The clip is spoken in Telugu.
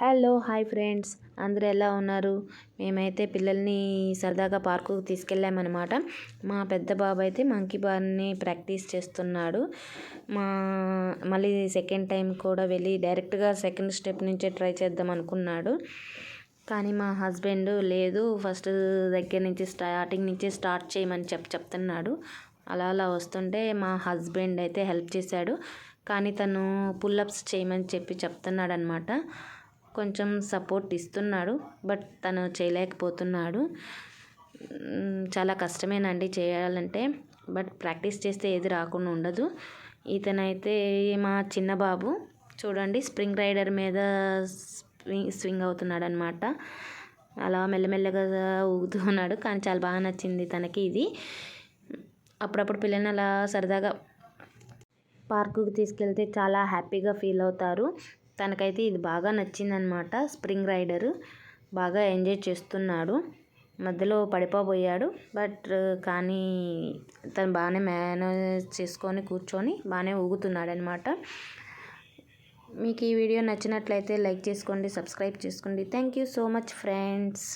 హలో హాయ్ ఫ్రెండ్స్, అందరూ ఎలా ఉన్నారు? మేమైతే పిల్లల్ని సరదాగా పార్కుకు తీసుకెళ్ళామన్నమాట. మా పెద్ద బాబు అయితే మంకీ బార్ని ప్రాక్టీస్ చేస్తున్నాడు. మళ్ళీ సెకండ్ టైం కూడా వెళ్ళి డైరెక్ట్గా సెకండ్ స్టెప్ నుంచే ట్రై చేద్దాం అనుకున్నాడు. కానీ మా హస్బెండ్ లేదు, ఫస్ట్ దగ్గర నుంచి స్టార్టింగ్ నుంచి స్టార్ట్ చేయమని చెప్తున్నాడు. అలా వస్తుంటే మా హస్బెండ్ అయితే హెల్ప్ చేశాడు. కానీ తను పుల్లప్స్ చేయమని చెప్తున్నాడు అనమాట. కొంచెం సపోర్ట్ ఇస్తున్నాడు, బట్ తను చేయలేకపోతున్నాడు. చాలా కష్టమేనండి చేయాలంటే, బట్ ప్రాక్టీస్ చేస్తే ఏది రాకుండా ఉండదు. ఇతనైతే మా చిన్న బాబు చూడండి, స్ప్రింగ్ రైడర్ మీద స్వింగ్ అవుతున్నాడు అనమాట. అలా మెల్లమెల్లగా ఊగుతూ ఉన్నాడు, కానీ చాలా బాగా నచ్చింది తనకి ఇది. అప్పుడప్పుడు పిల్లల్ని అలా సరదాగా పార్కుకి తీసుకెళ్తే చాలా హ్యాపీగా ఫీల్ అవుతారు. తనకైతే ఇది బాగా నచ్చిందనమాట. స్ప్రింగ్ రైడర్ బాగా ఎంజాయ్ చేస్తున్నాడు. మధ్యలో పడిపోబోయాడు, బట్ కానీ తను బాగానే మేనేజ్ చేసుకొని కూర్చొని బాగానే ఊగుతున్నాడు అనమాట. మీకు ఈ వీడియో నచ్చినట్లయితే లైక్ చేసుకోండి, సబ్స్క్రైబ్ చేసుకోండి. Thank you so much friends.